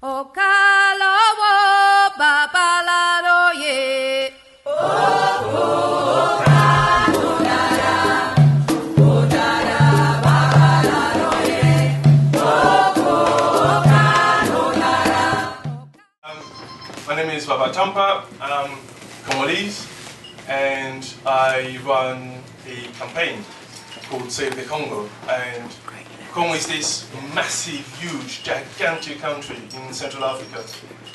Okalowo babalaloye. My name is Vava Tampa, I'm Congolese, and I run a campaign called Save the Congo. And Congo is this massive, huge, gigantic country in Central Africa.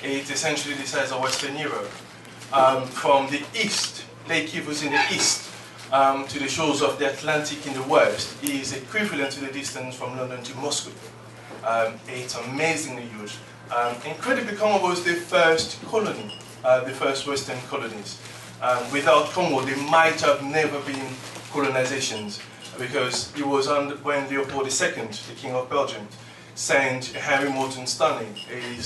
It's essentially the size of Western Europe. From the east, Lake Kivu is in the east, to the shores of the Atlantic in the west is equivalent to the distance from London to Moscow. It's amazingly huge. Incredibly, Congo was the first colony, the first Western colonies. Without Congo, there might have never been colonizations, because it was when Leopold II, the King of Belgium, sent Henry Morton Stanley, a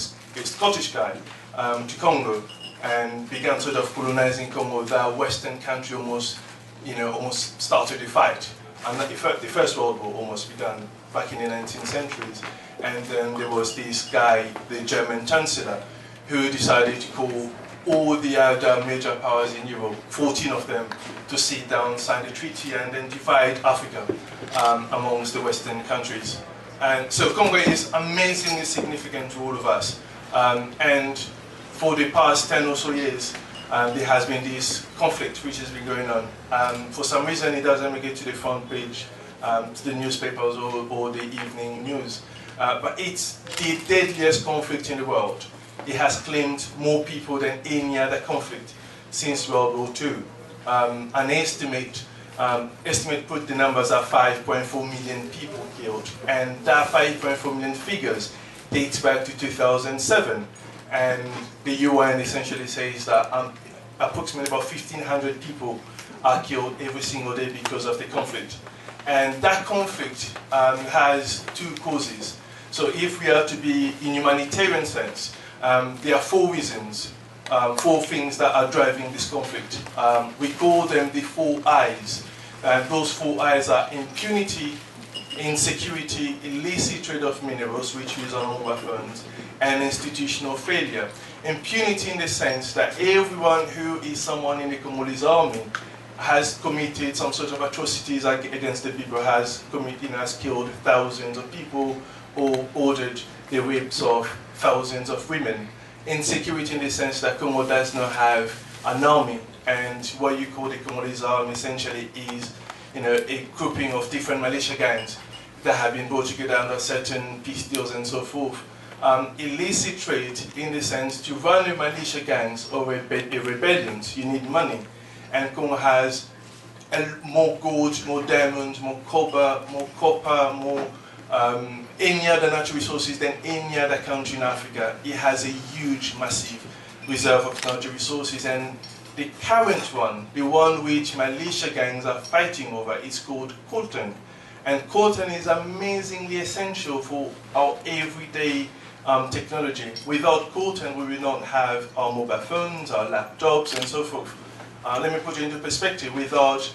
Scottish guy, to Congo and began sort of colonizing Congo. That Western country almost started the fight. And the First World War almost began back in the 19th centuries. And then there was this guy, the German Chancellor, who decided to call all the other major powers in Europe, 14 of them, to sit down, sign the treaty, and then divide Africa amongst the Western countries. And so Congo is amazingly significant to all of us. And for the past 10 or so years, there has been this conflict which has been going on. For some reason, it doesn't make it to the front page, to the newspapers or the evening news. But it's the deadliest conflict in the world. It has claimed more people than any other conflict since World War II. An estimate put the numbers at 5.4 million people killed, and that 5.4 million figures dates back to 2007. And the UN essentially says that approximately about 1,500 people are killed every single day because of the conflict. And that conflict has two causes. So if we are to be in humanitarian sense, there are four reasons, four things that are driving this conflict. We call them the 4 I's. And those 4 I's are impunity, insecurity, illicit trade of minerals, which is on weapons, and institutional failure. Impunity in the sense that everyone who is someone in the Congolese army has committed some sort of atrocities against the people, has killed thousands of people, or ordered the rapes of thousands of women. Insecurity in the sense that Congo does not have an army, and what you call the Congolese army essentially is a grouping of different militia gangs that have been brought together under certain peace deals and so forth. Illicit trade in the sense to run a militia gangs or a rebellion, you need money. And Congo has more gold, more diamonds, more copper, more any other natural resources than any other country in Africa. It has a huge, massive reserve of natural resources, and the current one, the one which militia gangs are fighting over, is called coltan. And coltan is amazingly essential for our everyday technology. Without coltan, we will not have our mobile phones, our laptops, and so forth. Let me put it into perspective. Without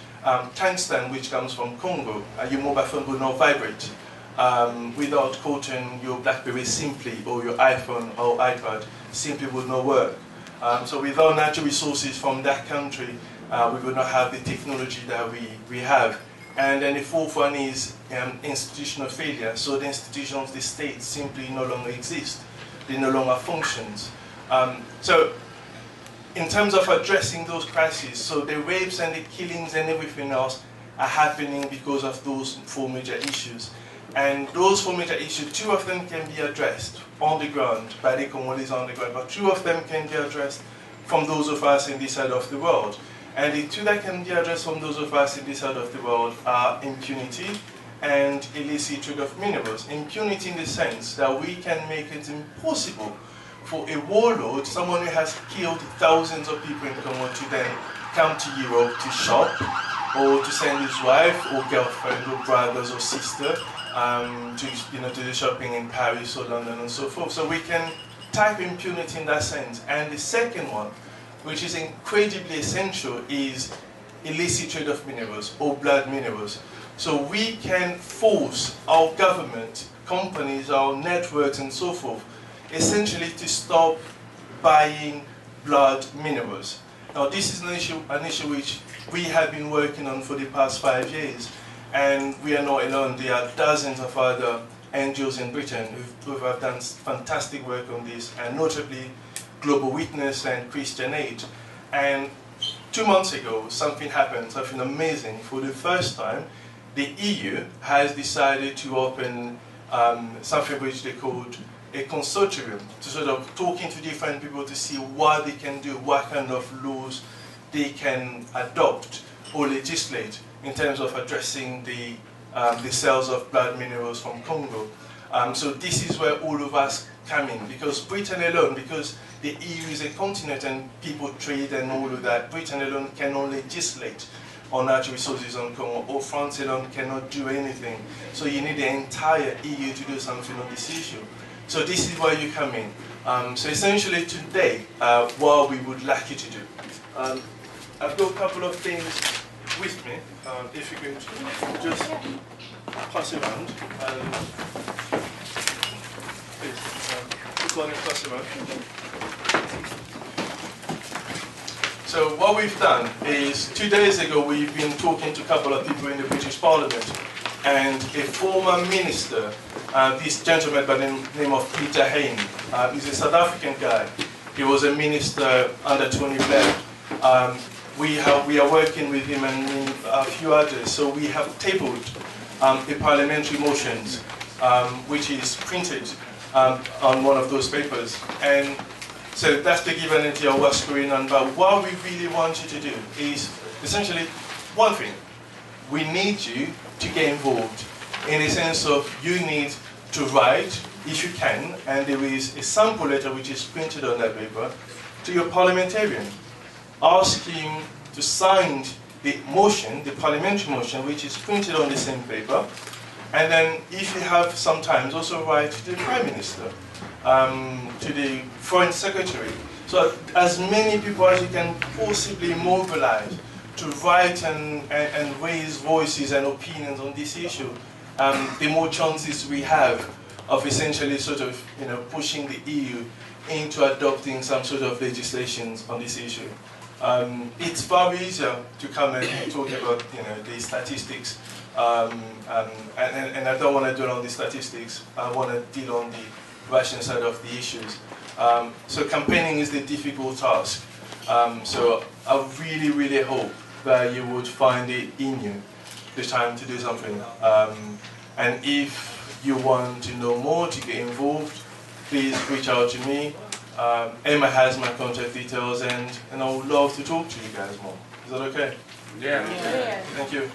tungsten, which comes from Congo, your mobile phone will not vibrate. Without coltan, your BlackBerry simply, or your iPhone or iPad, simply would not work. So without natural resources from that country, we would not have the technology that we have. And then the fourth one is institutional failure. So the institutions of the state simply no longer exist. They no longer function. So in terms of addressing those crises, so the rapes and the killings and everything else are happening because of those 4 major issues. And those 4 major issues, 2 of them can be addressed on the ground, by the Congolese on the ground, but 2 of them can be addressed from those of us in this side of the world. And the 2 that can be addressed from those of us in this side of the world are impunity and illicit trade of minerals. Impunity in the sense that we can make it impossible for a warlord, someone who has killed thousands of people in Congo, to then come to Europe to shop, or to send his wife or girlfriend or brothers or sister to do shopping in Paris or London and so forth. So we can type impunity in that sense. And the second one, which is incredibly essential, is illicit trade of minerals or blood minerals. So we can force our government, companies, our networks and so forth essentially to stop buying blood minerals. Now this is an issue which we have been working on for the past 5 years, and we are not alone. There are dozens of other NGOs in Britain who have done fantastic work on this, and notably Global Witness and Christian Aid. And 2 months ago, something happened, something amazing. For the first time, the EU has decided to open something which they called a consortium, to sort of talking to different people to see what they can do, what kind of laws they can adopt or legislate in terms of addressing the sales of blood minerals from Congo. So this is where all of us come in, because Britain alone, because the EU is a continent and people trade and all of that, Britain alone cannot legislate on natural resources on Congo, or France alone cannot do anything. So you need the entire EU to do something on this issue. So this is where you come in. So essentially today, what we would like you to do, I've got a couple of things with me. If you can just pass around. Please, this one is pass around. So what we've done is, 2 days ago we've been talking to a couple of people in the British Parliament, and a former minister, this gentleman by the name of Peter Hain, he's a South African guy. He was a minister under Tony Blair. We are working with him and a few others, so we have tabled a parliamentary motions, which is printed on one of those papers. And so that's to give an idea of what's going on. But what we really want you to do is essentially one thing. We need you to get involved, in the sense of you need to write, if you can, and there is a sample letter which is printed on that paper, to your parliamentarian. Ask him to sign the motion, the parliamentary motion, which is printed on the same paper. And then, if you have some time, also write to the Prime Minister, to the Foreign Secretary. So as many people as you can possibly mobilize to write and raise voices and opinions on this issue, the more chances we have of essentially sort of, pushing the EU into adopting some sort of legislation on this issue. It's far easier to come and talk about, the statistics, and I don't want to dwell on the statistics. I want to deal on the Russian side of the issues. So campaigning is the difficult task. So I really, really hope that you would find it in you, the time to do something. And if you want to know more, to get involved, please reach out to me. Emma has my contact details, and I would love to talk to you guys more. Is that okay? Yeah. Thank you.